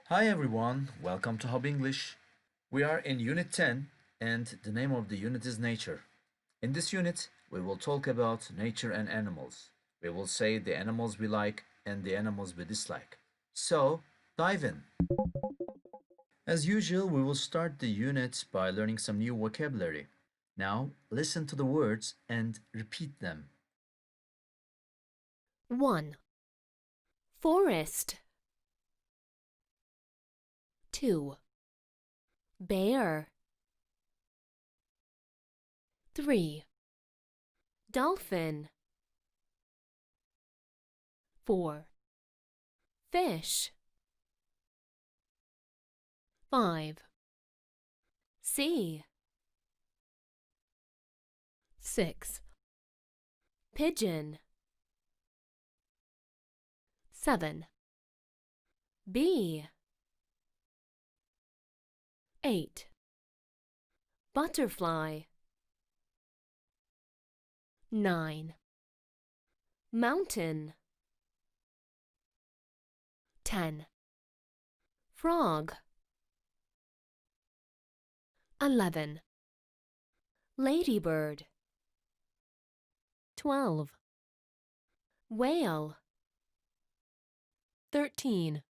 Hi everyone, welcome to Hub English. We are in Unit 10 and the name of the unit is Nature. In this unit, we will talk about nature and animals. We will say the animals we like and the animals we dislike. So, dive in. As usual, we will start the unit by learning some new vocabulary. Now, listen to the words and repeat them. 1. Forest. 2. Bear. 3. Dolphin. 4. Fish. 5. Sea. 6. Pigeon. 7. Bee. 8. Butterfly. 9. Mountain. 10. Frog. 11. Ladybird. 12. Whale. 13.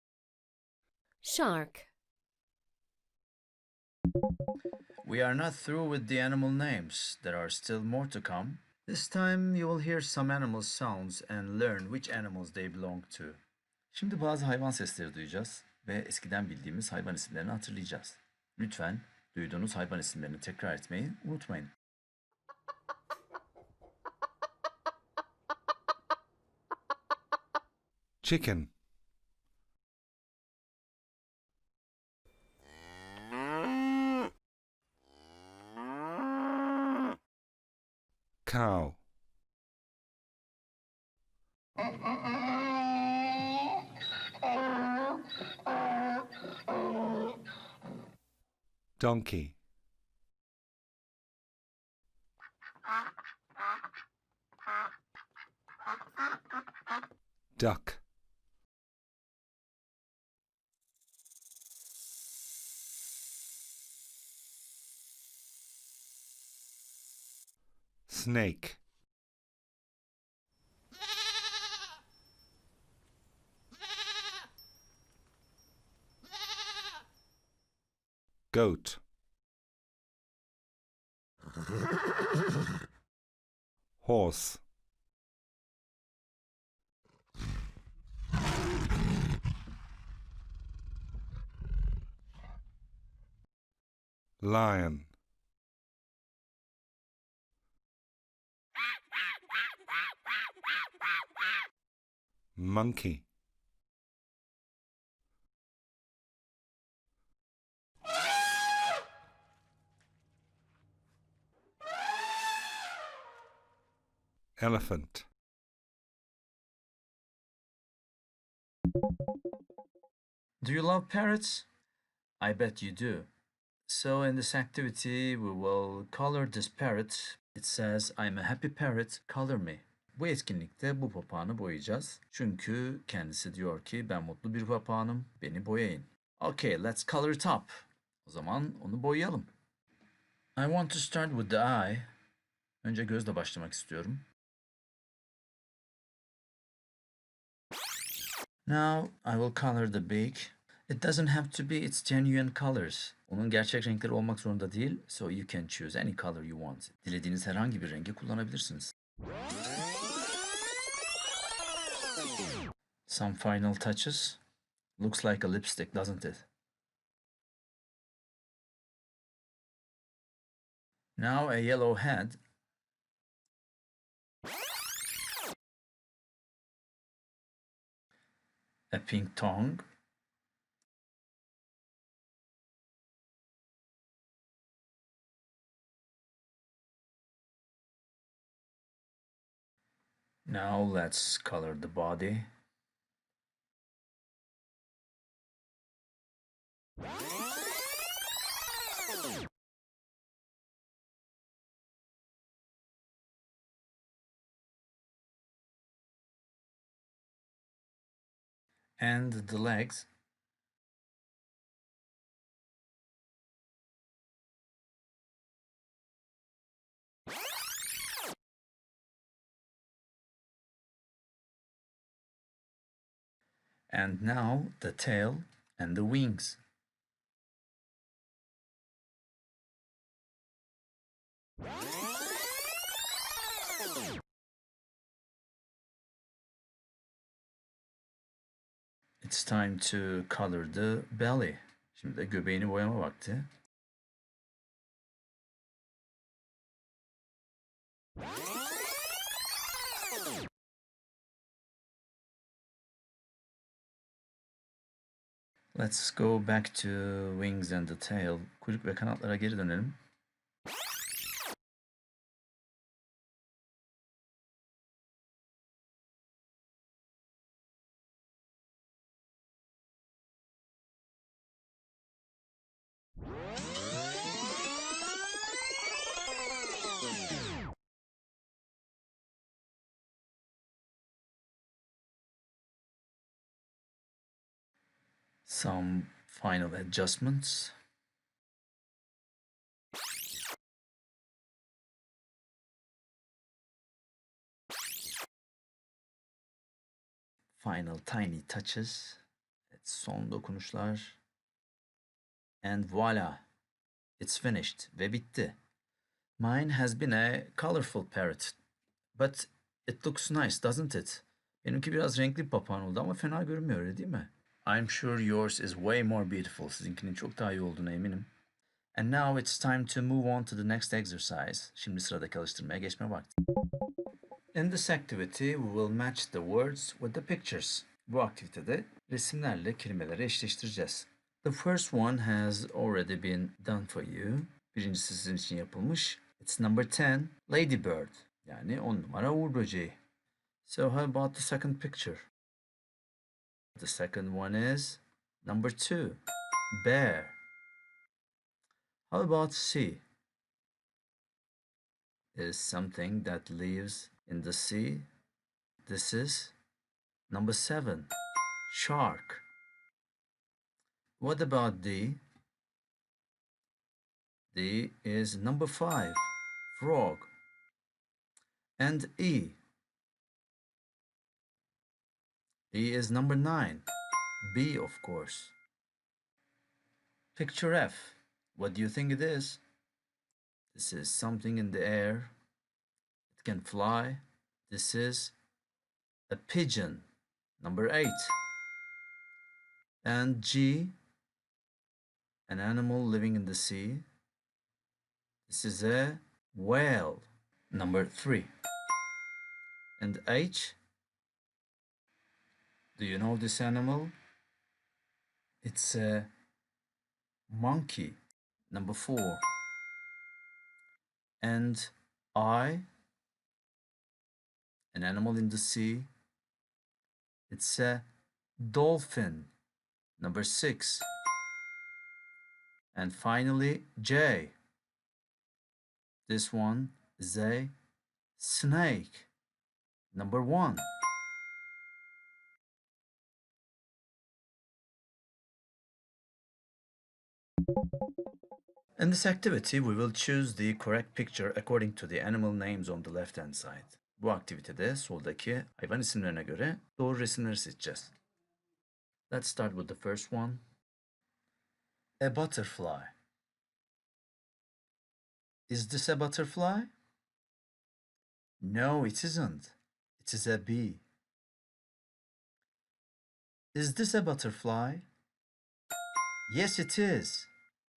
Shark. We are not through with the animal names. There are still more to come. This time you will hear some animal sounds and learn which animals they belong to. Şimdi bazı hayvan sesleri duyacağız ve eskiden bildiğimiz hayvan isimlerini hatırlayacağız. Lütfen duyduğunuz hayvan isimlerini tekrar etmeyi unutmayın. Chicken. Cow. Donkey. Duck. Snake. Goat. Horse. Lion. Monkey. Elephant. Do you love parrots? I bet you do. So in this activity we will color this parrot. It says I'm a happy parrot, color me. Bu etkinlikte bu papağanı boyayacağız. Çünkü kendisi diyor ki ben mutlu bir papağanım, beni boyayın. Okay, let's color it up. O zaman onu boyayalım. I want to start with the eye. Önce gözle başlamak istiyorum. Now I will color the beak. It doesn't have to be its genuine colors. Onun gerçek renkleri olmak zorunda değil. So you can choose any color you want. Dilediğiniz herhangi bir rengi kullanabilirsiniz. Some final touches. Looks like a lipstick, doesn't it? Now a yellow head. A pink tongue. Now let's color the body. And the legs. And now the tail and the wings. It's time to color the belly. Şimdi de göbeğini boyama vakti. Let's go back to wings and the tail. Kuyruk ve kanatlara geri dönelim. Some final adjustments. Final tiny touches. Evet, son dokunuşlar. And voila. It's finished. Ve bitti. Mine has been a colorful parrot. But it looks nice, doesn't it? Benimki biraz renkli bir papağan oldu ama fena görünmüyor, öyle değil mi? I'm sure yours is way more beautiful. Sizinkinin çok daha iyi olduğuna eminim. And now it's time to move on to the next exercise. Şimdi sıradaki alıştırmaya geçme vakti. In this activity, we will match the words with the pictures. Bu aktivitede resimlerle kelimeleri eşleştireceğiz. The first one has already been done for you. Birincisi sizin için yapılmış. It's number 10, ladybird. Yani 10 numara uğur böceği. So how about the second picture? The second one is number 2, bear. How about C? Is something that lives in the sea. This is number 7, shark. What about D? D is number 5, frog. And E? E is number 9, bee, of course. Picture F. What do you think it is? This is something in the air. It can fly. This is a pigeon, number 8. And G, an animal living in the sea. This is a whale, number 3. And H, do you know this animal? It's a monkey, number 4. And I, an animal in the sea. It's a dolphin, number 6. And finally, J. This one is a snake, number 1. In this activity, we will choose the correct picture according to the animal names on the left-hand side. Bu aktivitede soldaki hayvan isimlerine göre doğru resimleri seçeceğiz. Let's start with the first one. A butterfly. Is this a butterfly? No, it isn't. It is a bee. Is this a butterfly? Yes, it is.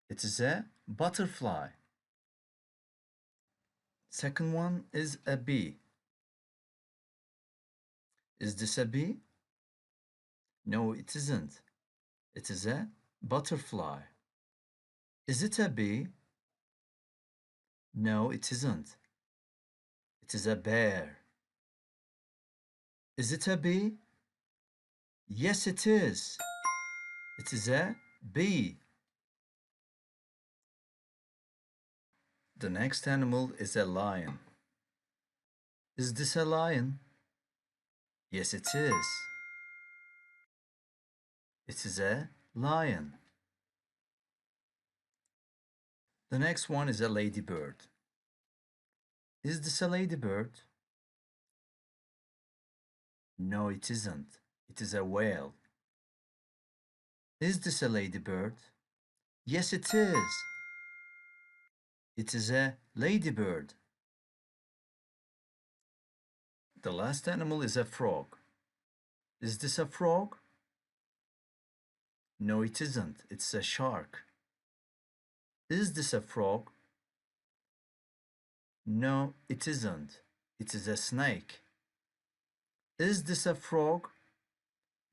It is a butterfly. Second one is a bee. Is this a bee? No, it isn't. It is a butterfly. Is it a bee? No, it isn't. It is a bear. Is it a bee? Yes, it is. It is a bee. The next animal is a lion. Is this a lion? Yes, it is. It is a lion. The next one is a ladybird. Is this a ladybird? No, it isn't. It is a whale. Is this a ladybird? Yes, it is. It is a ladybird. The last animal is a frog. Is this a frog? No, it isn't. It's a shark. Is this a frog? No, it isn't. It is a snake. Is this a frog?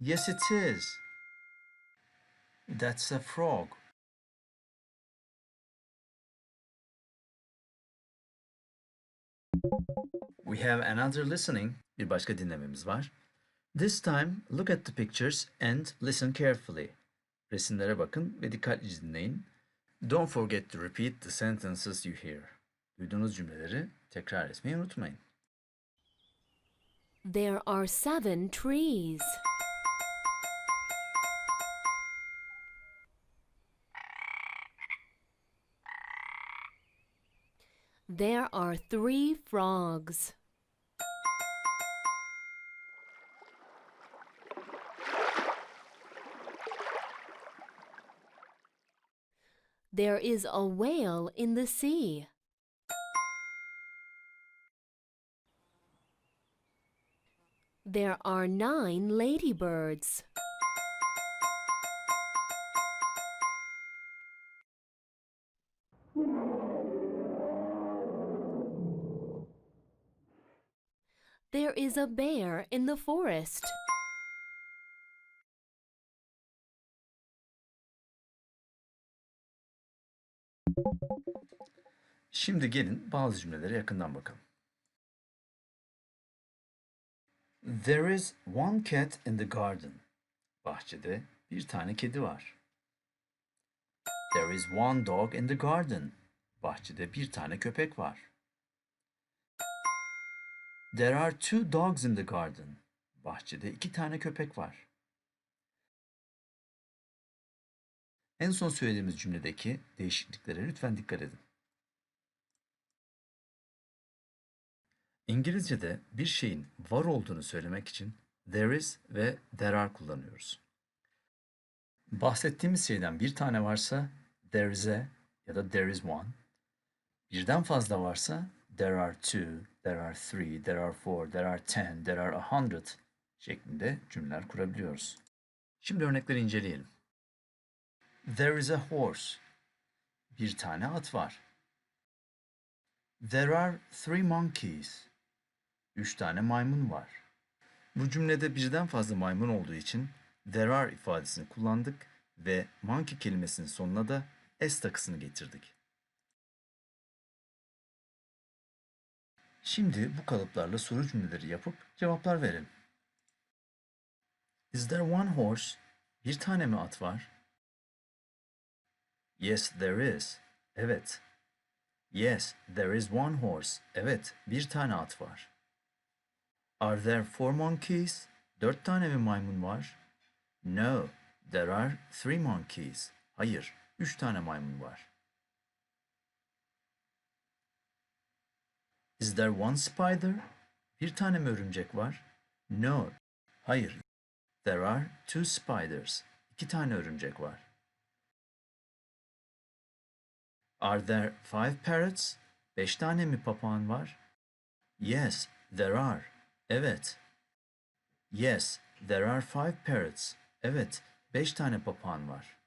Yes, it is. That's a frog. We have another listening. Bir başka dinlememiz var. This time, look at the pictures and listen carefully. Resimlere bakın ve dikkatli dinleyin. Don't forget to repeat the sentences you hear. Duyduğunuz cümleleri tekrar etmeyi unutmayın. There are 7 trees. There are 3 frogs. There is a whale in the sea. There are 9 ladybirds. There is a bear in the forest. Şimdi gelin bazı cümlelere yakından bakalım. There is one cat in the garden. Bahçede bir tane kedi var. There is one dog in the garden. Bahçede bir tane köpek var. There are 2 dogs in the garden. Bahçede 2 tane köpek var. En son söylediğimiz cümledeki değişikliklere lütfen dikkat edin. İngilizce'de bir şeyin var olduğunu söylemek için there is ve there are kullanıyoruz. Bahsettiğimiz şeyden bir tane varsa there is a ya da there is one. Birden fazla varsa there are 2, there are 3, there are 4, there are 10, there are 100 şeklinde cümleler kurabiliyoruz. Şimdi örnekleri inceleyelim. There is a horse. Bir tane at var. There are 3 monkeys. 3 tane maymun var. Bu cümlede birden fazla maymun olduğu için there are ifadesini kullandık ve monkey kelimesinin sonuna da s takısını getirdik. Şimdi bu kalıplarla soru cümleleri yapıp cevaplar verelim. Is there one horse? Bir tane mi at var? Yes, there is. Evet. Yes, there is one horse. Evet, bir tane at var. Are there 4 monkeys? 4 tane mi maymun var? No, there are 3 monkeys. Hayır, 3 tane maymun var. Is there one spider? Bir tane mi örümcek var? No, hayır. There are 2 spiders. 2 tane örümcek var. Are there 5 parrots? 5 tane mi papağan var? Yes, there are. Evet. Yes, there are 5 parrots. Evet, 5 tane papağan var.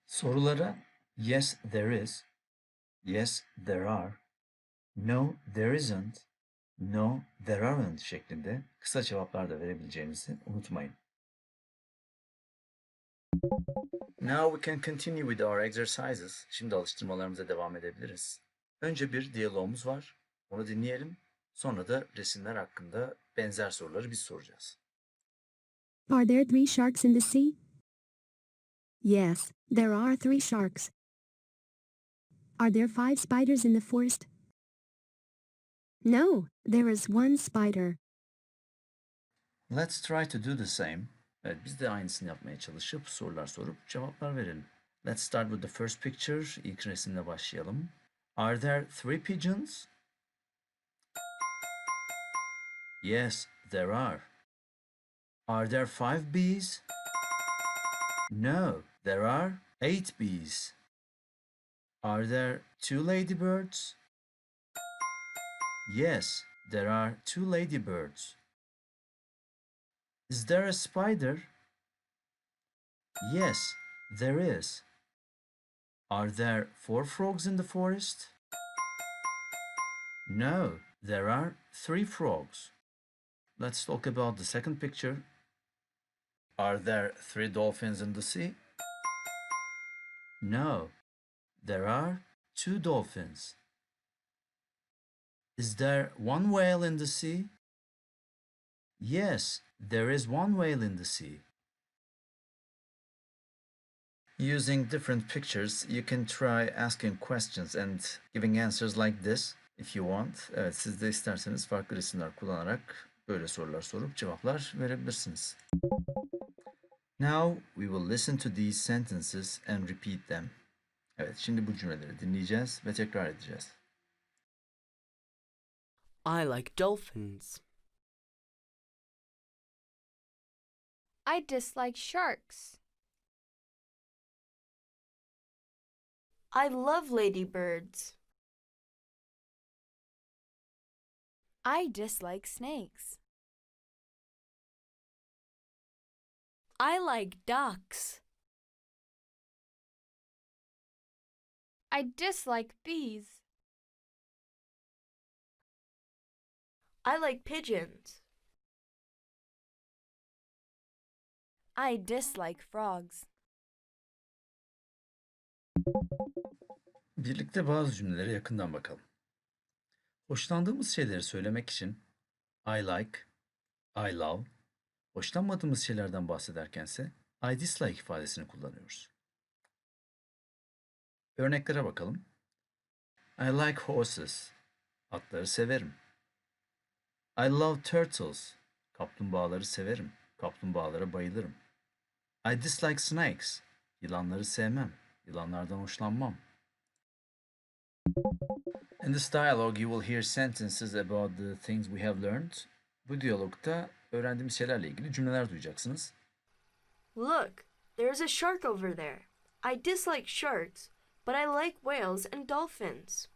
Sorulara yes, there is, yes, there are, no, there isn't, no, there aren't şeklinde kısa cevaplar da verebileceğinizi unutmayın. Now we can continue with our exercises. Şimdi alıştırmalarımıza devam edebiliriz. Önce bir diyalogumuz var. Onu dinleyelim. Sonra da resimler hakkında benzer soruları biz soracağız. Are there 3 sharks in the sea? Yes, there are 3 sharks. Are there 5 spiders in the forest? No, there is 1 spider. Let's try to do the same. Evet, biz de aynısını yapmaya çalışıp sorular sorup cevaplar verelim. Let's start with the first picture. İlk resimle başlayalım. Are there 3 pigeons? Yes, there are. Are there 5 bees? No, there are 8 bees. Are there 2 ladybirds? Yes, there are 2 ladybirds. Is there a spider? Yes, there is. Are there 4 frogs in the forest? No, there are 3 frogs. Let's talk about the second picture. Are there 3 dolphins in the sea? No, there are 2 dolphins. Is there 1 whale in the sea? Yes, there is 1 whale in the sea. Using different pictures, you can try asking questions and giving answers like this if you want. Evet, siz de isterseniz farklı resimler kullanarak böyle sorular sorup cevaplar verebilirsiniz. Now we will listen to these sentences and repeat them. Evet, şimdi bu cümleleri dinleyeceğiz ve tekrar edeceğiz. I like dolphins. I dislike sharks. I love ladybirds. I dislike snakes. I like ducks. I dislike bees. I like pigeons. I dislike frogs. Birlikte bazı cümlelere yakından bakalım. Hoşlandığımız şeyleri söylemek için I like, I love, hoşlanmadığımız şeylerden bahsederkense I dislike ifadesini kullanıyoruz. Örneklere bakalım. I like horses. Atları severim. I love turtles. Kaplumbağaları severim. Kaplumbağalara bayılırım. I dislike snakes. Yılanları sevmem. Yılanlardan hoşlanmam. In this dialogue you will hear sentences about the things we have learned. Bu diyalogta öğrendiğimiz şeylerle ilgili cümleler duyacaksınız. Look, there's a shark over there. I dislike sharks, but I like whales and dolphins.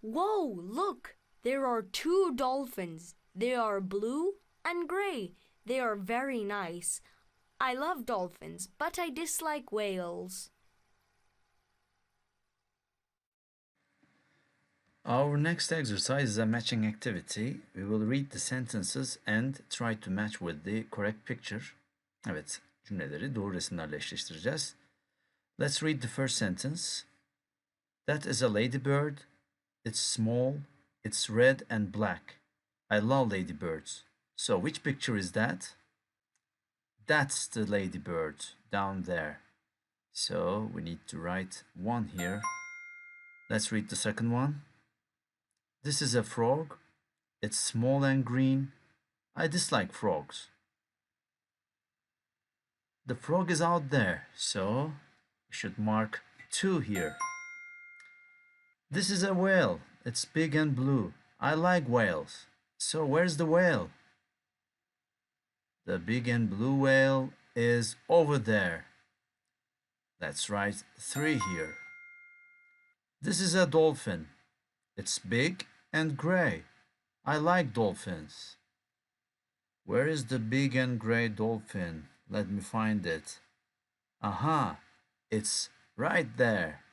Whoa, look! There are 2 dolphins. They are blue and gray. They are very nice. I love dolphins, but I dislike whales. Our next exercise is a matching activity. We will read the sentences and try to match with the correct picture. Evet, cümleleri doğru resimlerle eşleştireceğiz. Let's read the first sentence. That is a ladybird. It's small, it's red and black. I love ladybirds. So which picture is that? That's the ladybird down there. So we need to write 1 here. Let's read the second one. This is a frog. It's small and green. I dislike frogs. The frog is out there, so we should mark 2 here. This is a whale. It's big and blue. I like whales. So where's the whale? The big and blue whale is over there. Let's write 3 here. This is a dolphin. It's big and gray. I like dolphins. Where is the big and gray dolphin? Let me find it. Aha, it's right there.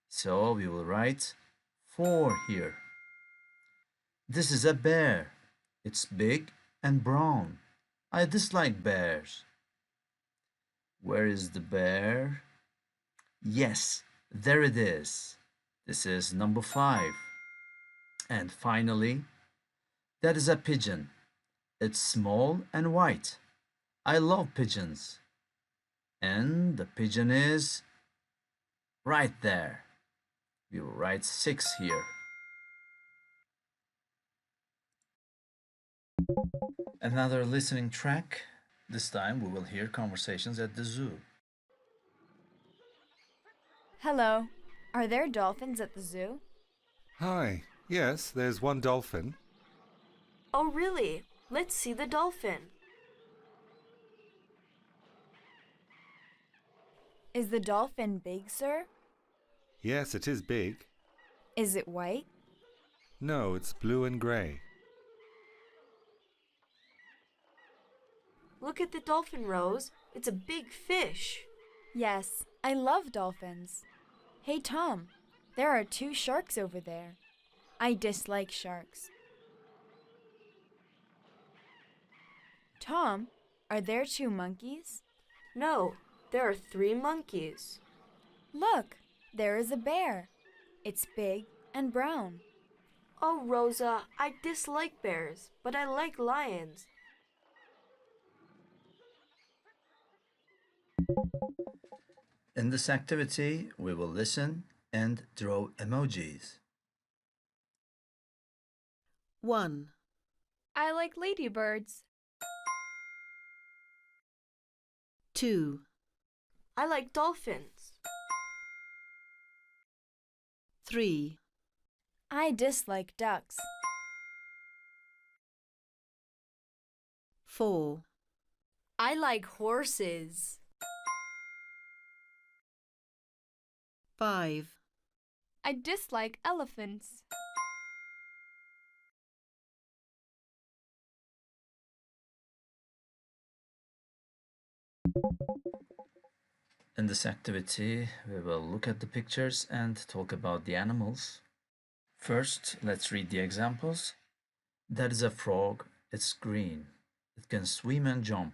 So we will write 4 here. This is a bear. It's big and brown. I dislike bears. Where is the bear? Yes, there it is. This is number 5. And finally, that is a pigeon. It's small and white. I love pigeons. And the pigeon is right there. We will write 6 here. Another listening track. This time we will hear conversations at the zoo. Hello. Are there dolphins at the zoo? Hi. Yes, there's one dolphin. Oh, really? Let's see the dolphin. Is the dolphin big, sir? Yes, it is big. Is it white? No, it's blue and grey. Look at the dolphin, Rose. It's a big fish. Yes, I love dolphins. Hey, Tom, there are 2 sharks over there. I dislike sharks. Tom, are there 2 monkeys? No, there are 3 monkeys. Look, there is a bear. It's big and brown. Oh, Rosa, I dislike bears, but I like lions. In this activity, we will listen and draw emojis. 1, I like ladybirds. 2, I like dolphins. 3, I dislike ducks. 4, I like horses. 5, I dislike elephants. In this activity, we will look at the pictures and talk about the animals. First, let's read the examples. That is a frog. It's green. It can swim and jump.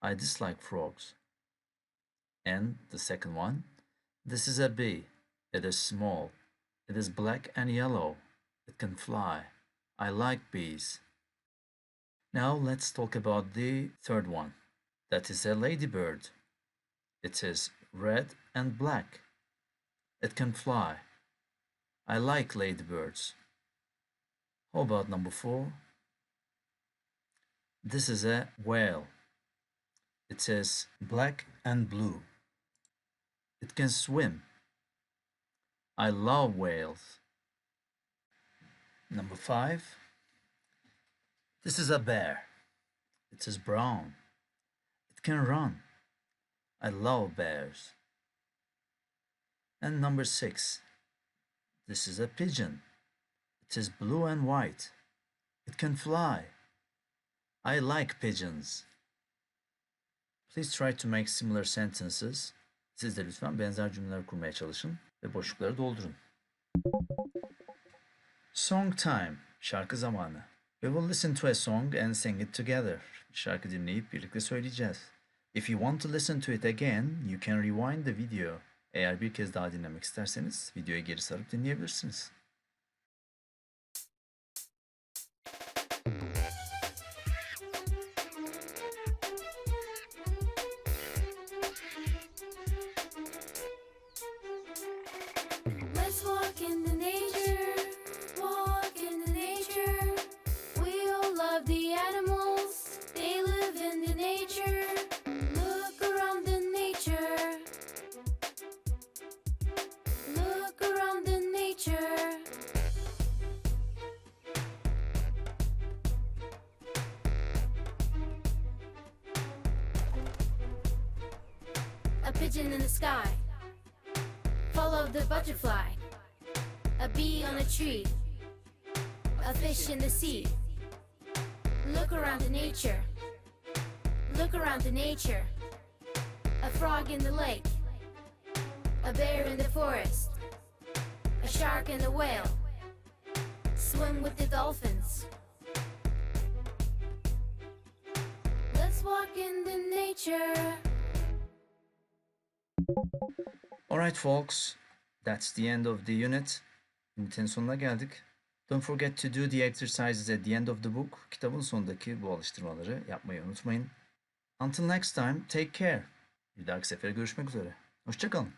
I dislike frogs. And the second one. This is a bee. It is small. It is black and yellow. It can fly. I like bees. Now let's talk about the third one. That is a ladybird. It is red and black. It can fly. I like ladybirds. How about number 4? This is a whale. It is black and blue. It can swim. I love whales. Number 5. This is a bear. It is brown. It can run. I love bears. And number 6. This is a pigeon. It is blue and white. It can fly. I like pigeons. Please try to make similar sentences. Siz de lütfen benzer cümleler kurmaya çalışın ve boşlukları doldurun. Song time, şarkı zamanı. We will listen to a song and sing it together. Şarkı dinleyip birlikte söyleyeceğiz. If you want to listen to it again, you can rewind the video. Eğer bir kez daha dinlemek isterseniz videoyu geri sarıp dinleyebilirsiniz. Let's walk in the nature, walk in the nature. We all love the animals, they live in the nature. Look around the nature, look around the nature. A pigeon in the sky, follow the butterfly. A bee on a tree, a fish in the sea. Look around the nature, look around the nature. A frog in the lake, a bear in the forest, a shark and a whale. Swim with the dolphins. Let's walk in the nature. Alright folks, that's the end of the unit. Ünitenin sonuna geldik. Don't forget to do the exercises at the end of the book. Kitabın sonundaki bu alıştırmaları yapmayı unutmayın. Until next time, take care. Bir dahaki sefere görüşmek üzere. Hoşça kalın.